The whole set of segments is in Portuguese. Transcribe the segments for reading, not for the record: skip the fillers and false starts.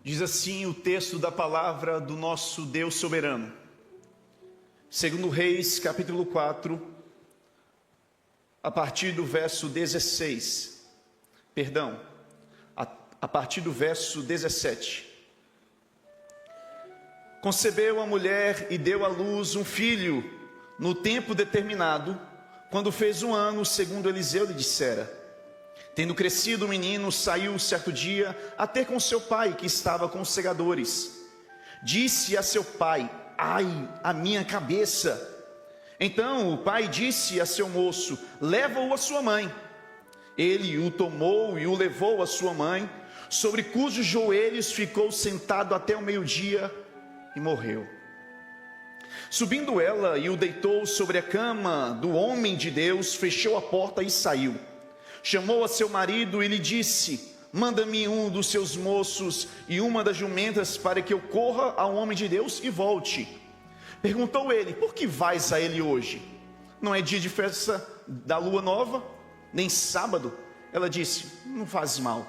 Diz assim o texto da palavra do nosso Deus soberano. Segundo Reis, capítulo 4, a partir do verso 16. Perdão, a partir do verso 17. Concebeu a mulher e deu à luz um filho no tempo determinado, quando fez 1 ano, segundo Eliseu lhe dissera. Tendo crescido o menino, saiu certo dia a ter com seu pai, que estava com os segadores. Disse a seu pai: ai, a minha cabeça! Então o pai disse a seu moço: leva-o à sua mãe. Ele o tomou e o levou à sua mãe, sobre cujos joelhos ficou sentado até o meio-dia e morreu. Subindo ela e o deitou sobre a cama do homem de Deus, fechou a porta e saiu. Chamou a seu marido e lhe disse: manda-me um dos seus moços e uma das jumentas, para que eu corra ao homem de Deus e volte. Perguntou ele: por que vais a ele hoje? Não é dia de festa da lua nova, nem sábado? Ela disse: não faz mal.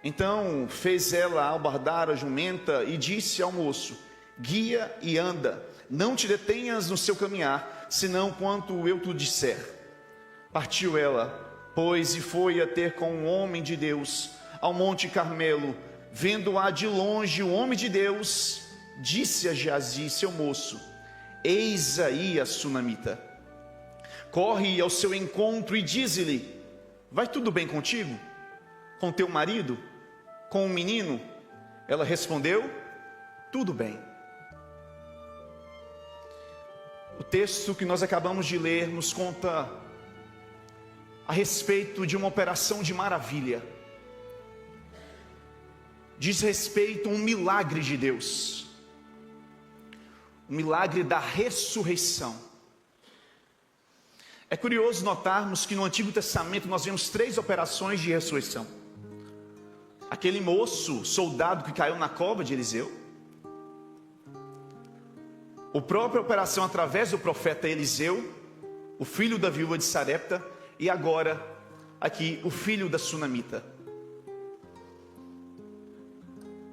Então fez ela albardar a jumenta e disse ao moço: guia e anda, não te detenhas no seu caminhar, senão quanto eu te disser. Partiu ela, pois, e foi a ter com um homem de Deus ao Monte Carmelo. Vendo-a de longe, o homem de Deus disse a Geazi, seu moço: eis aí a sunamita. Corre ao seu encontro e dize-lhe: vai tudo bem contigo? Com teu marido? Com o menino? Ela respondeu: tudo bem. O texto que nós acabamos de ler nos conta a respeito de uma operação de maravilha. Diz respeito a um milagre de Deus, o milagre da ressurreição. É curioso notarmos que no Antigo Testamento nós vemos 3 operações de ressurreição. Aquele moço, soldado que caiu na cova de Eliseu, a própria operação através do profeta Eliseu, o filho da viúva de Sarepta, e agora aqui o filho da sunamita.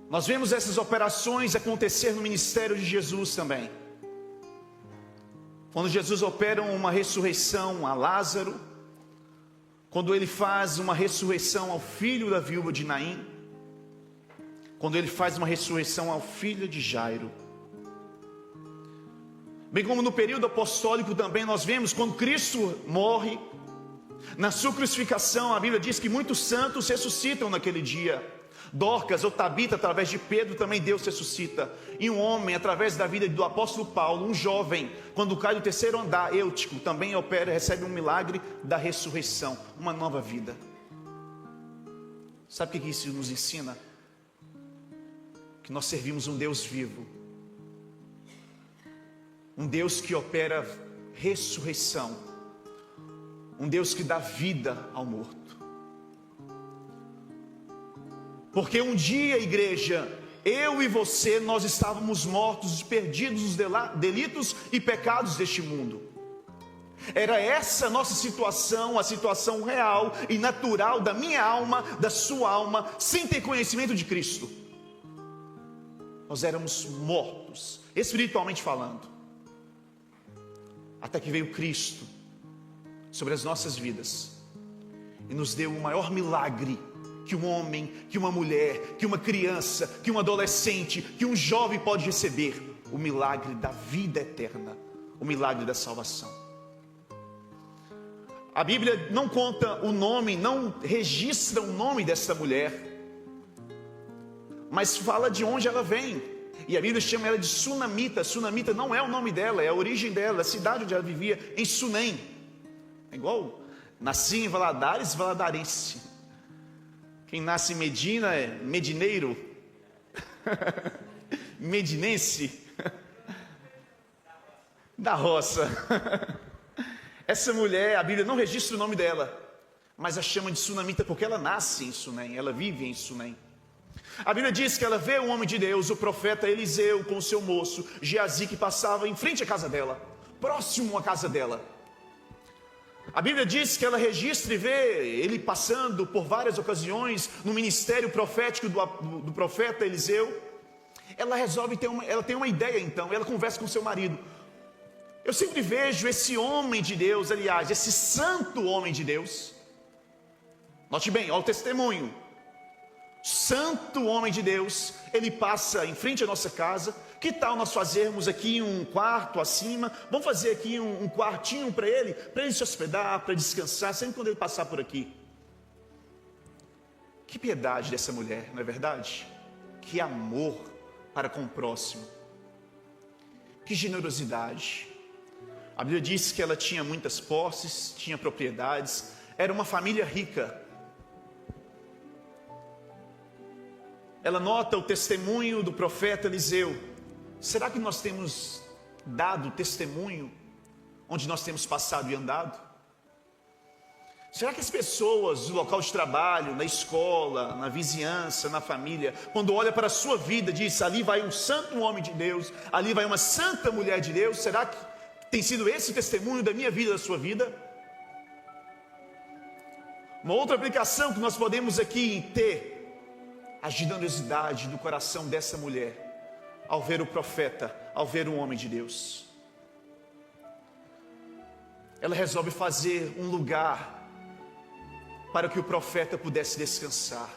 Nós vemos essas operações acontecer no ministério de Jesus também. Quando Jesus opera uma ressurreição a Lázaro, quando ele faz uma ressurreição ao filho da viúva de Naim, quando ele faz uma ressurreição ao filho de Jairo. Bem como no período apostólico também nós vemos quando Cristo morre, na sua crucificação a Bíblia diz que muitos santos ressuscitam naquele dia. Dorcas ou Tabita, através de Pedro, também Deus ressuscita. E um homem, através da vida do apóstolo Paulo, um jovem, quando cai do 3º andar, Eutico, também opera, recebe um milagre da ressurreição, uma nova vida. Sabe o que isso nos ensina? Que nós servimos um Deus vivo, um Deus que opera ressurreição, um Deus que dá vida ao morto. Porque um dia, igreja, eu e você, nós estávamos mortos, perdidos nos delitos e pecados deste mundo. Era essa nossa situação, a situação real e natural da minha alma, da sua alma, sem ter conhecimento de Cristo. Nós éramos mortos, espiritualmente falando. Até que veio Cristo sobre as nossas vidas e nos deu o maior milagre que um homem, que uma mulher, que uma criança, que um adolescente, que um jovem pode receber: o milagre da vida eterna, o milagre da salvação. A Bíblia não conta o nome, não registra o nome dessa mulher, mas fala de onde ela vem. E a Bíblia chama ela de Sunamita. Sunamita não é o nome dela, é a origem dela, a cidade onde ela vivia, em Sunem. É igual, nasci em Valadares, valadarense. Quem nasce em Medina é medineiro, medinense, da roça. Essa mulher, a Bíblia não registra o nome dela, mas a chama de Sunamita porque ela nasce em Sunem, ela vive em Sunem. A Bíblia diz que ela vê o homem de Deus, o profeta Eliseu, com o seu moço Geazi, que passava em frente à casa dela, próximo à casa dela. A Bíblia diz que ela registra e vê ele passando por várias ocasiões no ministério profético do profeta Eliseu. Ela resolve ela tem uma ideia então, ela conversa com seu marido. Eu sempre vejo esse homem de Deus, aliás, esse santo homem de Deus. Note bem, olha o testemunho. Santo homem de Deus, ele passa em frente à nossa casa. Que tal nós fazermos aqui um quarto acima? Vamos fazer aqui um quartinho para ele se hospedar, para descansar, sempre quando ele passar por aqui. Que piedade dessa mulher, não é verdade? Que amor para com o próximo. Que generosidade. A Bíblia diz que ela tinha muitas posses, tinha propriedades, era uma família rica. Ela nota o testemunho do profeta Eliseu. Será que nós temos dado testemunho onde nós temos passado e andado? Será que as pessoas do local de trabalho, na escola, na vizinhança, na família, quando olha para a sua vida, diz: ali vai um santo homem de Deus, ali vai uma santa mulher de Deus? Será que tem sido esse o testemunho da minha vida, da sua vida? Uma outra aplicação que nós podemos aqui ter: a generosidade do coração dessa mulher ao ver o profeta, ao ver o homem de Deus. Ela resolve fazer um lugar para que o profeta pudesse descansar.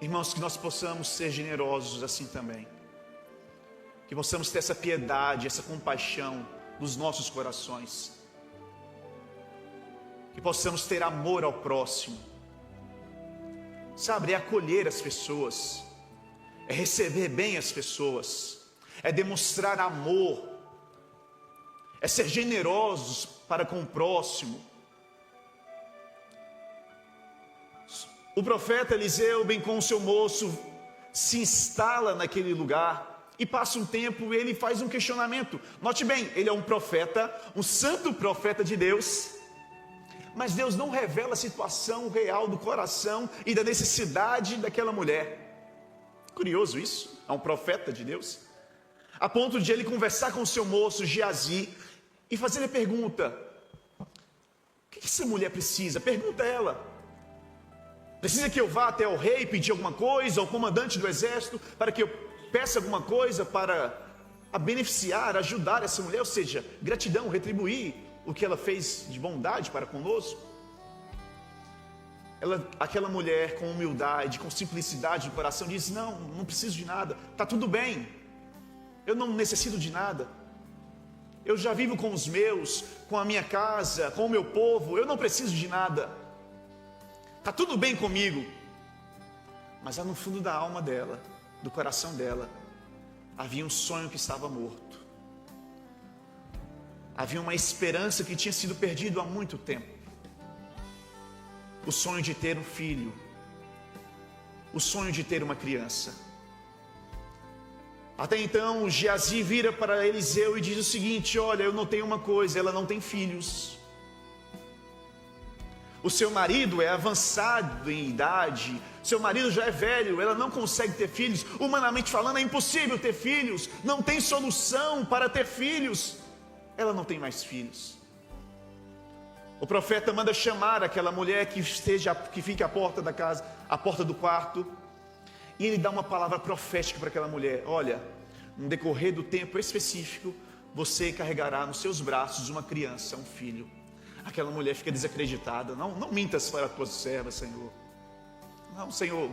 Irmãos, que nós possamos ser generosos assim também, que possamos ter essa piedade, essa compaixão nos nossos corações, que possamos ter amor ao próximo. Sabe, é acolher as pessoas, é receber bem as pessoas, é demonstrar amor, é ser generosos para com o próximo. O profeta Eliseu, bem com o seu moço, se instala naquele lugar e passa um tempo e ele faz um questionamento. Note bem, ele é um profeta, um santo profeta de Deus, mas Deus não revela a situação real do coração e da necessidade daquela mulher. Curioso isso, é um profeta de Deus, a ponto de ele conversar com o seu moço Geazi e fazer a pergunta: o que essa mulher precisa? Pergunta ela. Precisa que eu vá até o rei pedir alguma coisa, ao comandante do exército, para que eu peça alguma coisa para beneficiar, ajudar essa mulher? Ou seja, gratidão, retribuir o que ela fez de bondade para conosco. Aquela mulher com humildade, com simplicidade no coração, diz: não preciso de nada, está tudo bem, eu não necessito de nada, eu já vivo com os meus, com a minha casa, com o meu povo, eu não preciso de nada, está tudo bem comigo. Mas lá no fundo da alma dela, do coração dela, havia um sonho que estava morto. Havia uma esperança que tinha sido perdida há muito tempo. O sonho de ter um filho, o sonho de ter uma criança. Até então, Geazi vira para Eliseu e diz o seguinte: olha, eu notei uma coisa, ela não tem filhos. O seu marido é avançado em idade, seu marido já é velho, ela não consegue ter filhos. Humanamente falando, é impossível ter filhos, não tem solução para ter filhos. Ela não tem mais filhos. O profeta manda chamar aquela mulher que fique à porta da casa, à porta do quarto, e ele dá uma palavra profética para aquela mulher: olha, no decorrer do tempo específico, você carregará nos seus braços uma criança, um filho. Aquela mulher fica desacreditada: não mintas para a tua serva, Senhor. Não, Senhor,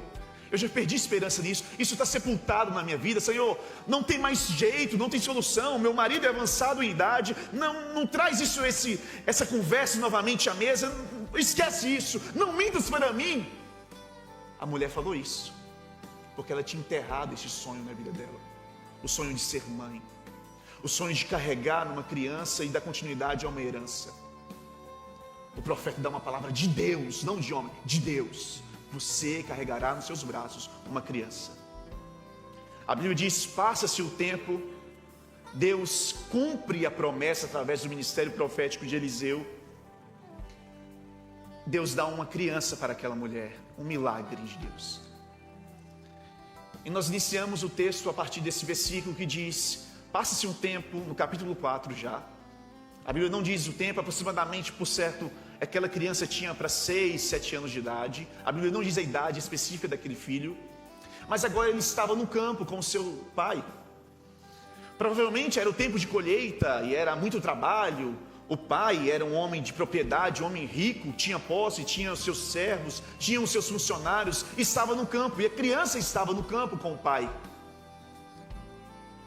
eu já perdi esperança nisso, isso está sepultado na minha vida, Senhor, não tem mais jeito, não tem solução, meu marido é avançado em idade, não traz essa conversa novamente à mesa, esquece isso, não mintas para mim. A mulher falou isso, porque ela tinha enterrado esse sonho na vida dela, o sonho de ser mãe, o sonho de carregar numa criança e dar continuidade a uma herança. O profeta dá uma palavra de Deus, não de homem, de Deus: você carregará nos seus braços uma criança. A Bíblia diz: passa-se o tempo, Deus cumpre a promessa através do ministério profético de Eliseu. Deus dá uma criança para aquela mulher, um milagre de Deus. E nós iniciamos o texto a partir desse versículo que diz: passa-se um tempo, no capítulo 4 já, A Bíblia não diz o tempo, aproximadamente, por certo, aquela criança tinha para 6, 7 anos de idade. A Bíblia não diz a idade específica daquele filho. Mas agora ele estava no campo com seu pai. Provavelmente era o tempo de colheita e era muito trabalho. O pai era um homem de propriedade, um homem rico, tinha posse, tinha os seus servos, tinha os seus funcionários, estava no campo, e a criança estava no campo com o pai.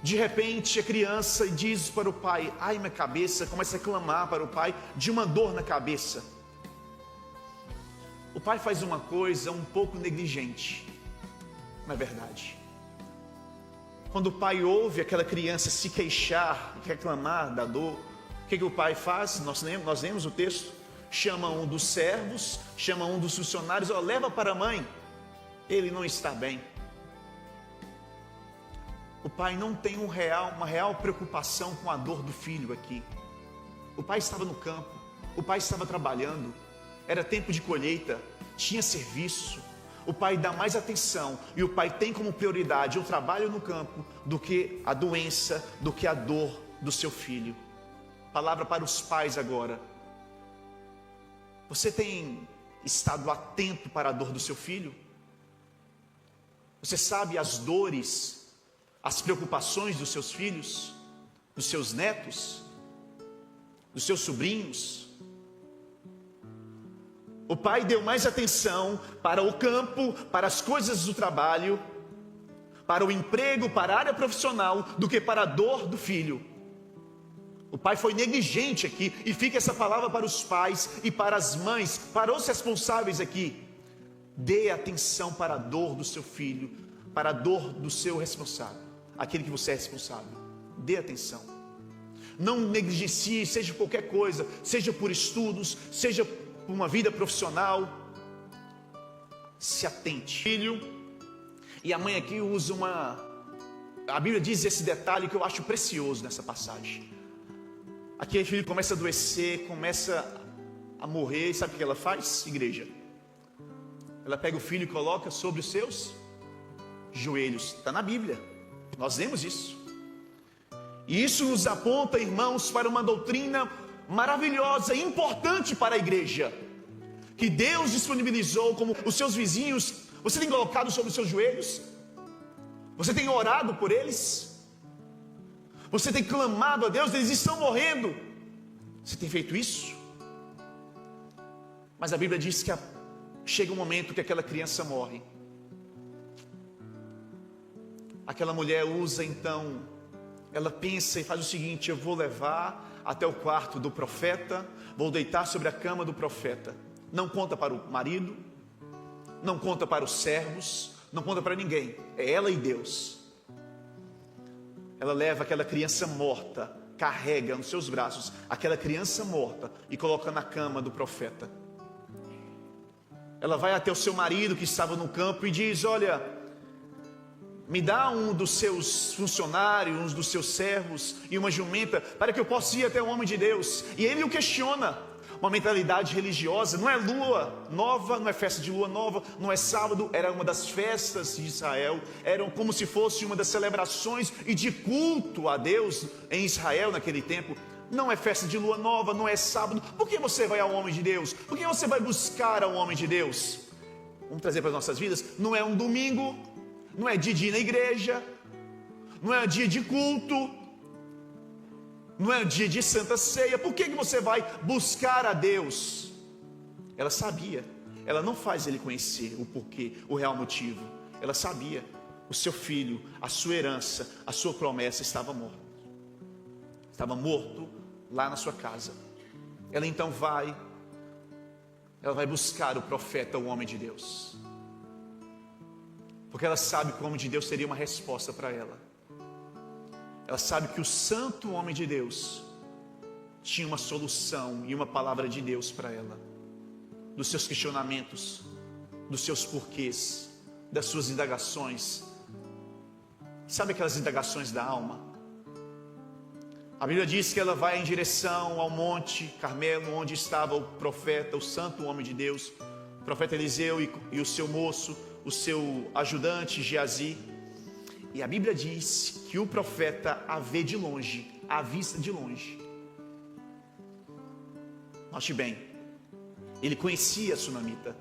De repente a criança diz para o pai: ai, minha cabeça, começa a clamar para o pai de uma dor na cabeça. O pai faz uma coisa um pouco negligente, não é verdade? Quando o pai ouve aquela criança se queixar, reclamar da dor, o que o pai faz? Nós lemos o texto, chama um dos servos, chama um dos funcionários, leva para a mãe, ele não está bem. O pai não tem uma real preocupação com a dor do filho aqui. O pai estava no campo, o pai estava trabalhando, era tempo de colheita, tinha serviço. O pai dá mais atenção e o pai tem como prioridade o trabalho no campo do que a doença, do que a dor do seu filho. Palavra para os pais agora. Você tem estado atento para a dor do seu filho? Você sabe as dores, as preocupações dos seus filhos, dos seus netos, dos seus sobrinhos? O pai deu mais atenção para o campo, para as coisas do trabalho, para o emprego, para a área profissional, do que para a dor do filho. O pai foi negligente aqui, e fica essa palavra para os pais e para as mães, para os responsáveis aqui. Dê atenção para a dor do seu filho, para a dor do seu responsável, aquele que você é responsável. Dê atenção. Não negligencie, seja qualquer coisa, seja por estudos, seja por uma vida profissional. Se atente. Filho, e a mãe aqui usa a Bíblia diz esse detalhe que eu acho precioso nessa passagem. Aqui o filho começa a adoecer, começa a morrer, e sabe o que ela faz, igreja? Ela pega o filho e coloca sobre os seus joelhos. Está na Bíblia, nós lemos isso. E isso nos aponta, irmãos, para uma doutrina maravilhosa, importante para a igreja, que Deus disponibilizou como os seus vizinhos. Você tem colocado sobre os seus joelhos? Você tem orado por eles? Você tem clamado a Deus? Eles estão morrendo. Você tem feito isso? Mas a Bíblia diz que chega um momento que aquela criança morre. Aquela mulher usa então, ela pensa e faz o seguinte: eu vou levar até o quarto do profeta, vou deitar sobre a cama do profeta. Não conta para o marido, não conta para os servos, não conta para ninguém, é ela e Deus. Ela leva aquela criança morta, carrega nos seus braços aquela criança morta e coloca na cama do profeta. Ela vai até o seu marido que estava no campo e diz: olha, me dá um dos seus funcionários, um dos seus servos e uma jumenta, para que eu possa ir até o homem de Deus. E ele o questiona. Uma mentalidade religiosa, não é lua nova, não é festa de lua nova, não é sábado, era uma das festas de Israel, era como se fosse uma das celebrações e de culto a Deus em Israel naquele tempo. Não é festa de lua nova, não é sábado. Por que você vai ao homem de Deus? Por que você vai buscar ao homem de Deus? Vamos trazer para as nossas vidas. Não é um domingo, não é dia de ir na igreja, não é dia de culto, não é dia de Santa Ceia. Por que você vai buscar a Deus? Ela sabia. Ela não faz ele conhecer o porquê, o real motivo. Ela sabia. O seu filho, a sua herança, a sua promessa estava morto. Estava morto lá na sua casa. Ela então vai buscar o profeta, o homem de Deus. Porque ela sabe que o homem de Deus teria uma resposta para ela. Ela sabe que o santo homem de Deus tinha uma solução e uma palavra de Deus para ela. Dos seus questionamentos, dos seus porquês, das suas indagações. Sabe aquelas indagações da alma? A Bíblia diz que ela vai em direção ao Monte Carmelo, onde estava o profeta, o santo homem de Deus, o profeta Eliseu e o seu moço, o seu ajudante Geazi. E a Bíblia diz que o profeta a vê de longe, a vista de longe. Note bem, ele conhecia a sunamita.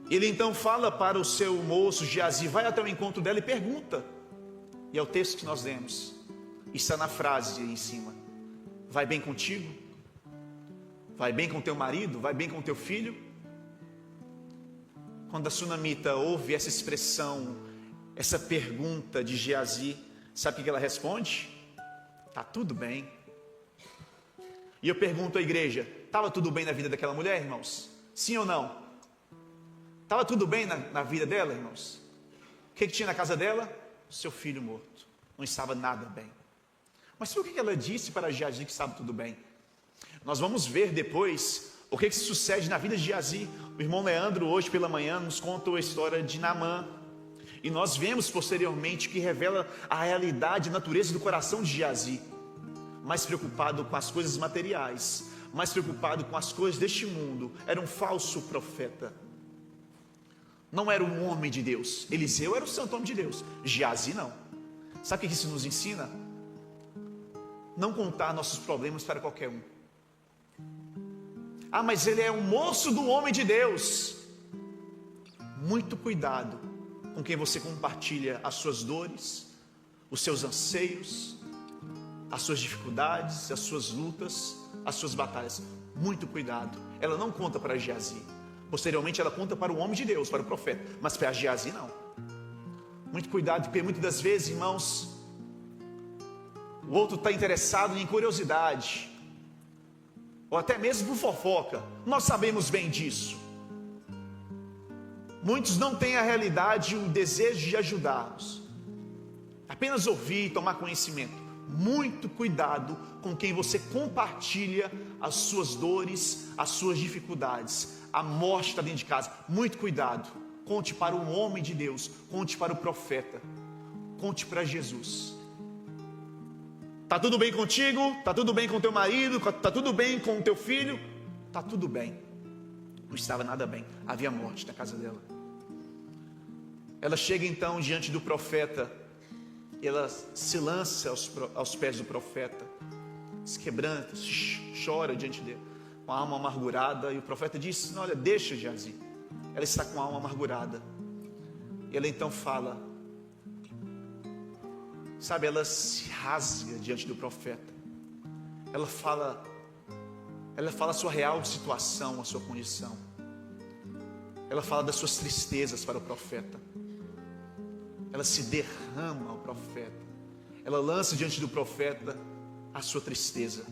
Ele então fala para o seu moço Geazi, vai até o encontro dela e pergunta. E é o texto que nós lemos. Está na frase aí em cima. Vai bem contigo? Vai bem com teu marido? Vai bem com teu filho? Quando a sunamita ouve essa expressão, essa pergunta de Geazi, sabe o que ela responde? Está tudo bem. E eu pergunto à igreja, estava tudo bem na vida daquela mulher, irmãos? Sim ou não? Estava tudo bem na vida dela, irmãos? O que tinha na casa dela? Seu filho morto. Não estava nada bem. Mas por que ela disse para Geazi que estava tudo bem? Nós vamos ver depois o que se sucede na vida de Geazi. O irmão Leandro, hoje pela manhã, nos contou a história de Naamã. E nós vemos posteriormente que revela a realidade, a natureza do coração de Geazi. Mais preocupado com as coisas materiais, mais preocupado com as coisas deste mundo. Era um falso profeta. Não era um homem de Deus. Eliseu era o santo homem de Deus. Geazi não. Sabe o que isso nos ensina? Não contar nossos problemas para qualquer um. Ah, mas ele é um moço do homem de Deus. Muito cuidado com quem você compartilha as suas dores, os seus anseios, as suas dificuldades, as suas lutas, as suas batalhas. Muito cuidado. Ela não conta para Geazi. Posteriormente ela conta para o homem de Deus, para o profeta. Mas para Geazi não. Muito cuidado, porque muitas das vezes, irmãos, o outro está interessado em curiosidade, ou até mesmo por fofoca. Nós sabemos bem disso. Muitos não têm a realidade, o desejo de ajudá-los. Apenas ouvir e tomar conhecimento. Muito cuidado com quem você compartilha as suas dores, as suas dificuldades. A morte está dentro de casa. Muito cuidado. Conte para um homem de Deus. Conte para o profeta. Conte para Jesus. Está tudo bem contigo? Está tudo bem com teu marido? Está tudo bem com o teu filho? Está tudo bem. Não estava nada bem. Havia morte na casa dela. Ela chega então diante do profeta. Ela se lança aos pés do profeta. Se quebranta, chora diante dele, com a alma amargurada. E o profeta diz, olha, deixa Geazi. Ela está com a alma amargurada. E ela então fala, sabe, ela se rasga diante do profeta. Ela fala a sua real situação, a sua condição. Ela fala das suas tristezas para o profeta. Ela se derrama ao profeta. Ela lança diante do profeta a sua tristeza.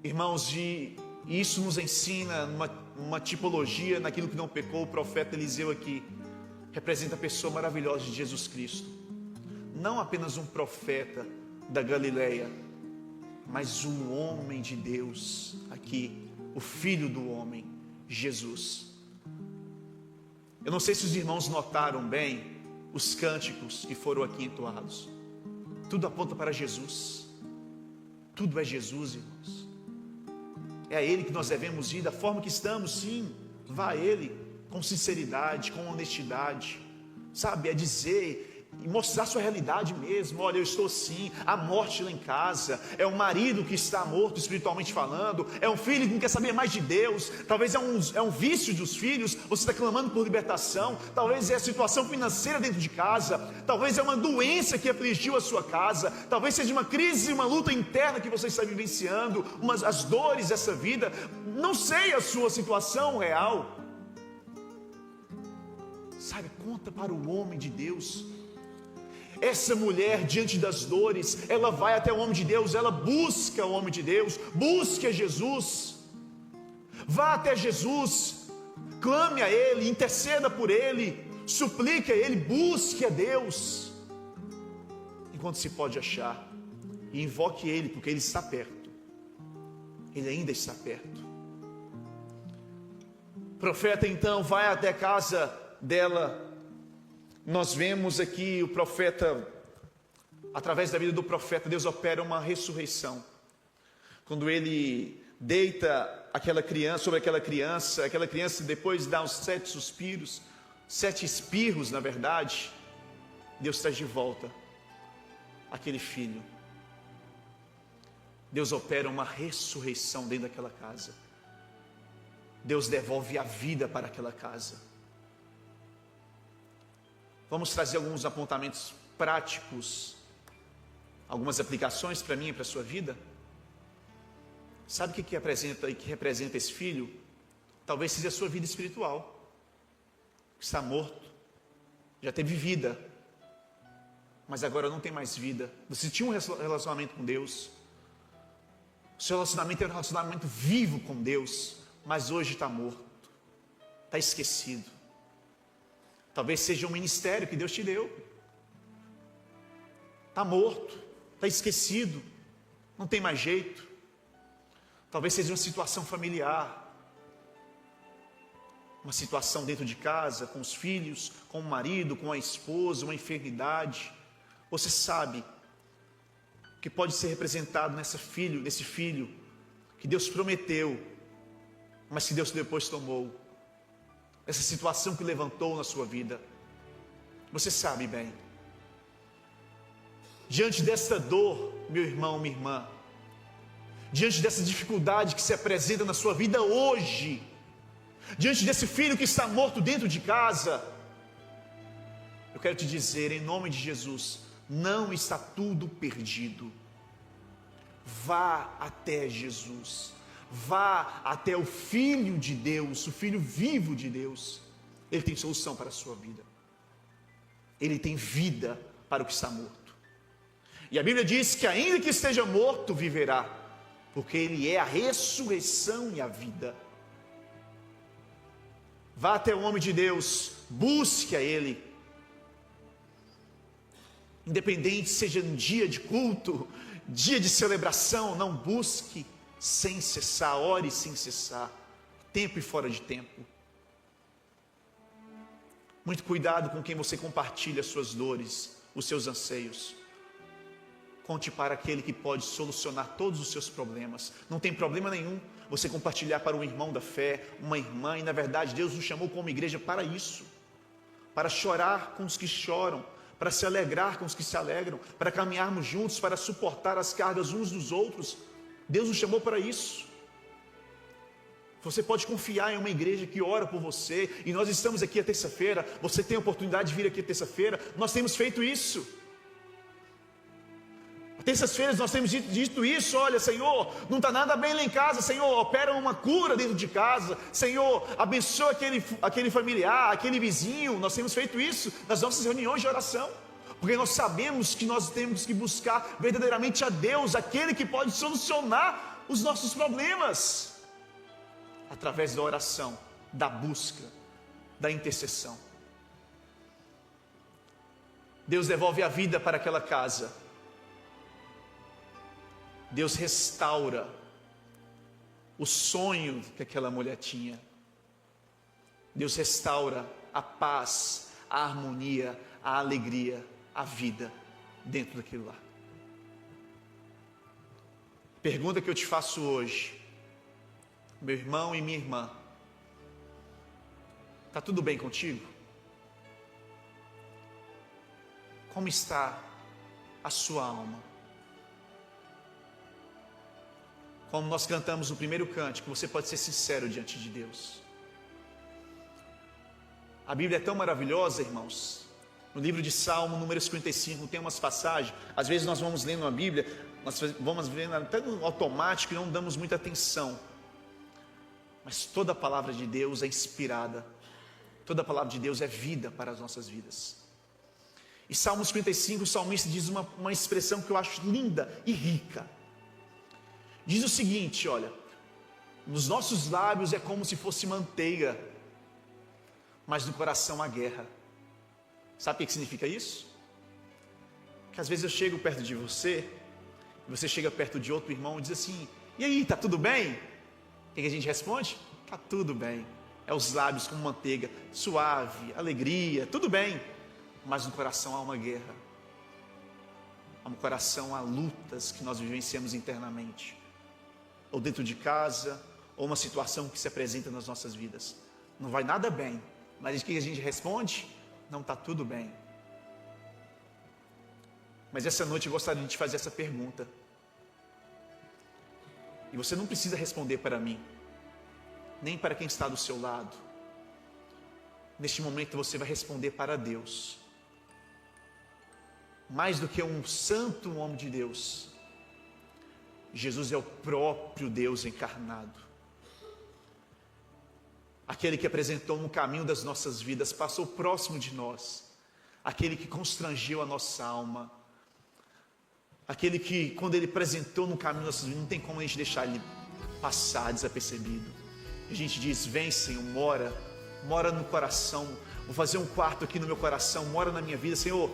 Irmãos, e isso nos ensina uma tipologia naquilo que não pecou. O profeta Eliseu aqui representa a pessoa maravilhosa de Jesus Cristo. Não apenas um profeta da Galileia, mas um homem de Deus aqui, o Filho do homem, Jesus. Eu não sei se os irmãos notaram bem os cânticos que foram aqui entoados. Tudo aponta para Jesus. Tudo é Jesus, irmãos. É a Ele que nós devemos ir da forma que estamos, sim. Vá a Ele com sinceridade, com honestidade. Sabe, é dizer e mostrar sua realidade mesmo. Olha, eu estou assim, há morte lá em casa. É um marido que está morto espiritualmente falando. É um filho que não quer saber mais de Deus. Talvez é um vício dos filhos. Você está clamando por libertação. Talvez é a situação financeira dentro de casa. Talvez é uma doença que afligiu a sua casa. Talvez seja uma crise, uma luta interna que você está vivenciando, as dores dessa vida. Não sei a sua situação real. Sabe, conta para o homem de Deus. Essa mulher, diante das dores, ela vai até o homem de Deus, ela busca o homem de Deus, busca Jesus. Vá até Jesus, clame a Ele, interceda por Ele, suplique a Ele, busque a Deus, enquanto se pode achar, e invoque Ele, porque Ele está perto. Ele ainda está perto. O profeta então vai até a casa dela. Nós vemos aqui o profeta, através da vida do profeta, Deus opera uma ressurreição. Quando ele deita aquela criança, sobre aquela criança depois dá uns 7 suspiros, 7 espirros na verdade, Deus traz de volta aquele filho. Deus opera uma ressurreição dentro daquela casa. Deus devolve a vida para aquela casa. Vamos trazer alguns apontamentos práticos, algumas aplicações para mim e para a sua vida. Sabe o que representa esse filho? Talvez seja a sua vida espiritual. Está morto, já teve vida, mas agora não tem mais vida. Você tinha um relacionamento com Deus, o seu relacionamento era um relacionamento vivo com Deus, mas hoje está morto, está esquecido. Talvez seja um ministério que Deus te deu, está morto, está esquecido, não tem mais jeito. Talvez seja uma situação familiar, uma situação dentro de casa, com os filhos, com o marido, com a esposa, uma enfermidade. Você sabe que pode ser representado nesse filho que Deus prometeu, mas que Deus depois tomou. Essa situação que levantou na sua vida. Você sabe bem. Diante desta dor, meu irmão, minha irmã, diante dessa dificuldade que se apresenta na sua vida hoje, diante desse filho que está morto dentro de casa, eu quero te dizer, em nome de Jesus, não está tudo perdido. Vá até Jesus, vá até o Filho de Deus, o Filho vivo de Deus. Ele tem solução para a sua vida, ele tem vida para o que está morto. E a Bíblia diz que ainda que esteja morto, viverá, porque Ele é a ressurreição e a vida. Vá até o homem de Deus, busque a Ele. Independente seja um dia de culto, dia de celebração, não busque sem cessar, ore sem cessar, tempo e fora de tempo. Muito cuidado com quem você compartilha as suas dores, os seus anseios. Conte para aquele que pode solucionar todos os seus problemas. Não tem problema nenhum você compartilhar para um irmão da fé, uma irmã, e na verdade Deus nos chamou como igreja para isso, para chorar com os que choram, para se alegrar com os que se alegram, para caminharmos juntos, para suportar as cargas uns dos outros. Deus nos chamou para isso. Você pode confiar em uma igreja que ora por você, e nós estamos aqui a terça-feira, você tem a oportunidade de vir aqui a terça-feira, nós temos feito isso. Terças-feiras nós temos dito isso, olha Senhor, não está nada bem lá em casa, Senhor, opera uma cura dentro de casa, Senhor, abençoa aquele familiar, aquele vizinho. Nós temos feito isso nas nossas reuniões de oração, porque nós sabemos que nós temos que buscar verdadeiramente a Deus, aquele que pode solucionar os nossos problemas, através da oração, da busca, da intercessão. Deus devolve a vida para aquela casa. Deus restaura o sonho que aquela mulher tinha. Deus restaura a paz, a harmonia, a alegria, a vida dentro daquilo lá. Pergunta que eu te faço hoje, meu irmão e minha irmã: está tudo bem contigo? Como está a sua alma? Como nós cantamos no primeiro cântico, você pode ser sincero diante de Deus. A Bíblia é tão maravilhosa, irmãos. No livro de Salmo, número 55, tem umas passagens. Às vezes nós vamos lendo a Bíblia, nós vamos vendo até no automático e não damos muita atenção. Mas toda a palavra de Deus é inspirada. Toda a palavra de Deus é vida para as nossas vidas. E Salmo 55, o salmista diz uma expressão que eu acho linda e rica. Diz o seguinte, olha: nos nossos lábios é como se fosse manteiga, mas no coração há guerra. Sabe o que significa isso? Que às vezes eu chego perto de você, e você chega perto de outro irmão e diz assim: e aí, tá tudo bem? O que a gente responde? Tá tudo bem. É os lábios como manteiga, suave, alegria, tudo bem. Mas no coração há uma guerra. No coração há lutas que nós vivenciamos internamente, ou dentro de casa, ou uma situação que se apresenta nas nossas vidas. Não vai nada bem, mas o que a gente responde? Não está tudo bem. Mas essa noite eu gostaria de te fazer essa pergunta: E você não precisa responder para mim, nem para quem está do seu lado. Neste momento você vai responder para Deus. Mais do que um santo, um homem de Deus, Jesus é o próprio Deus encarnado. Aquele que apresentou no caminho das nossas vidas, passou próximo de nós. Aquele que constrangeu a nossa alma. Aquele que, quando Ele apresentou no caminho das nossas vidas, não tem como a gente deixar Ele passar desapercebido. A gente diz: vem, Senhor, mora no coração. Vou fazer um quarto aqui no meu coração, mora na minha vida, Senhor.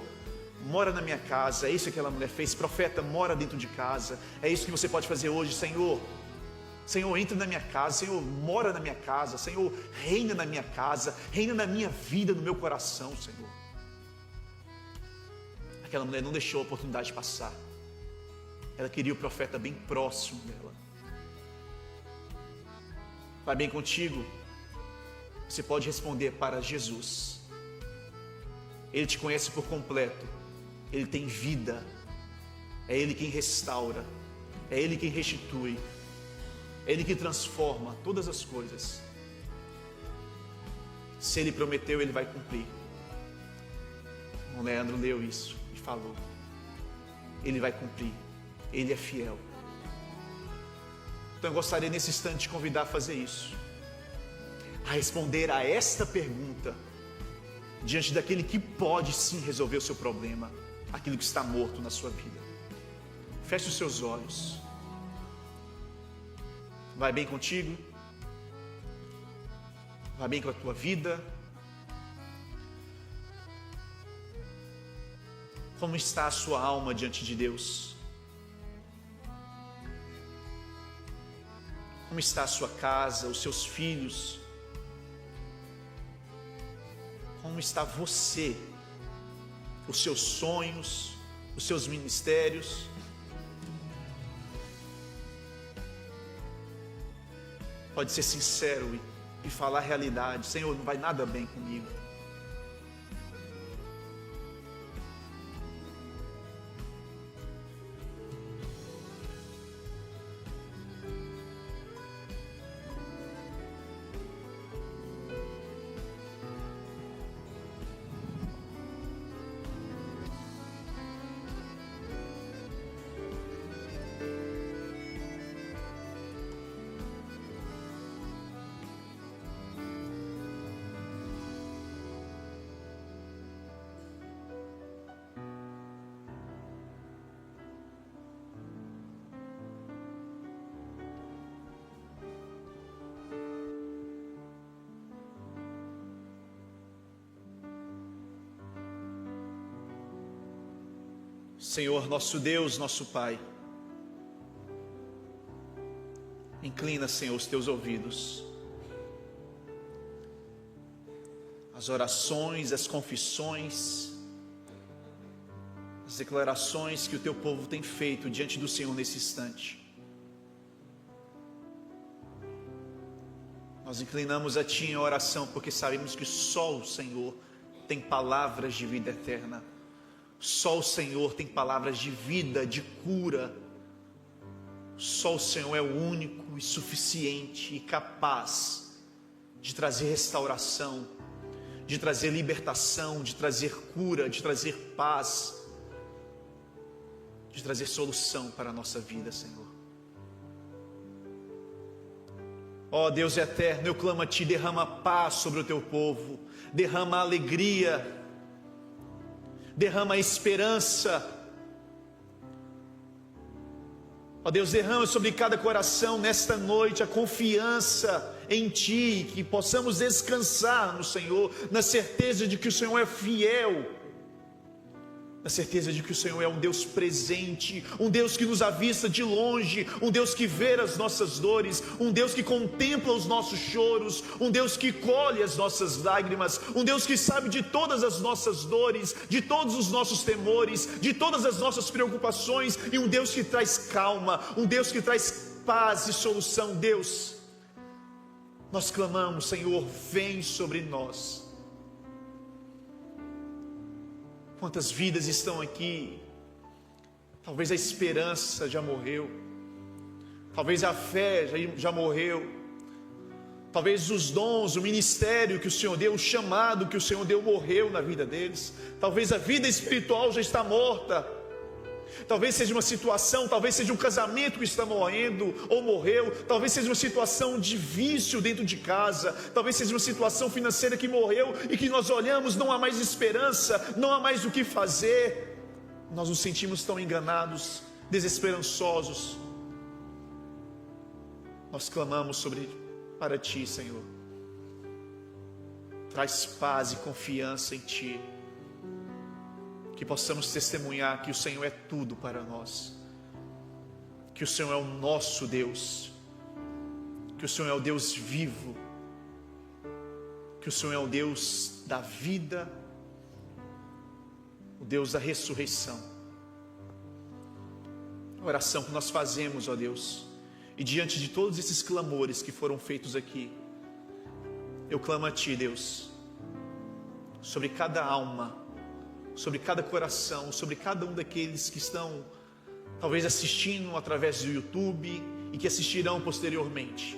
Mora na minha casa. É isso que aquela mulher fez. Profeta, mora dentro de casa. É isso que você pode fazer hoje, Senhor. Senhor, entra na minha casa. Senhor, mora na minha casa. Senhor, reina na minha casa. Reina na minha vida, no meu coração, Senhor. Aquela mulher não deixou a oportunidade passar. Ela queria o profeta bem próximo dela. Vai bem contigo? Você pode responder para Jesus. Ele te conhece por completo. Ele tem vida. É Ele quem restaura. É Ele quem restitui. É Ele que transforma todas as coisas. Se Ele prometeu, Ele vai cumprir. O Leandro leu isso e falou. Ele vai cumprir. Ele é fiel. Então eu gostaria nesse instante de convidar a fazer isso. A responder a esta pergunta. Diante daquele que pode sim resolver o seu problema. Aquilo que está morto na sua vida. Feche os seus olhos. Vai bem contigo? Vai bem com a tua vida? Como está a sua alma diante de Deus? Como está a sua casa, os seus filhos? Como está você? Os seus sonhos, os seus ministérios? Pode ser sincero e falar a realidade. Senhor, não vai nada bem comigo. Senhor, nosso Deus, nosso Pai, inclina, Senhor, os teus ouvidos. As orações, as confissões, as declarações que o teu povo tem feito diante do Senhor nesse instante. Nós inclinamos a Ti em oração, porque sabemos que só o Senhor tem palavras de vida eterna. Só o Senhor tem palavras de vida, de cura. Só o Senhor é o único e suficiente e capaz de trazer restauração, de trazer libertação, de trazer cura, de trazer paz, de trazer solução para a nossa vida, Senhor. Ó Deus eterno, eu clamo a Ti, derrama paz sobre o Teu povo, derrama alegria, derrama a esperança. Ó Deus, derrama sobre cada coração nesta noite a confiança em Ti, que possamos descansar no Senhor, na certeza de que o Senhor é fiel, na certeza de que o Senhor é um Deus presente, um Deus que nos avista de longe, um Deus que vê as nossas dores, um Deus que contempla os nossos choros, um Deus que colhe as nossas lágrimas, um Deus que sabe de todas as nossas dores, de todos os nossos temores, de todas as nossas preocupações, e um Deus que traz calma, um Deus que traz paz e solução. Deus, nós clamamos, Senhor, vem sobre nós. Quantas vidas estão aqui? Talvez a esperança já morreu. Talvez a fé já morreu. Talvez os dons, o ministério que o Senhor deu, o chamado que o Senhor deu morreu na vida deles. Talvez a vida espiritual já está morta. Talvez seja uma situação, talvez seja um casamento que está morrendo ou morreu. Talvez seja uma situação de vício dentro de casa. Talvez seja uma situação financeira que morreu e que nós olhamos, não há mais esperança, não há mais o que fazer. Nós nos sentimos tão enganados, desesperançosos. Nós clamamos para Ti, Senhor. Traz paz e confiança em Ti. Que possamos testemunhar que o Senhor é tudo para nós. Que o Senhor é o nosso Deus. Que o Senhor é o Deus vivo. Que o Senhor é o Deus da vida. O Deus da ressurreição. A oração que nós fazemos, ó Deus. E diante de todos esses clamores que foram feitos aqui, eu clamo a Ti, Deus, sobre cada alma, sobre cada coração, sobre cada um daqueles que estão talvez assistindo através do YouTube e que assistirão posteriormente.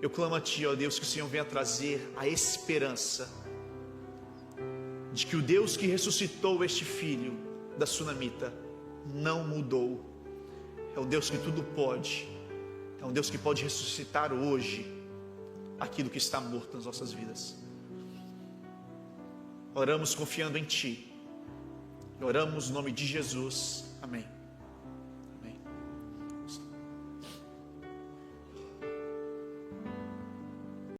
Eu clamo a Ti, ó Deus, que o Senhor venha trazer a esperança de que o Deus que ressuscitou este filho da sunamita não mudou. É o Deus que tudo pode. É um Deus que pode ressuscitar hoje aquilo que está morto nas nossas vidas. Oramos confiando em Ti. Oramos no nome de Jesus. Amém.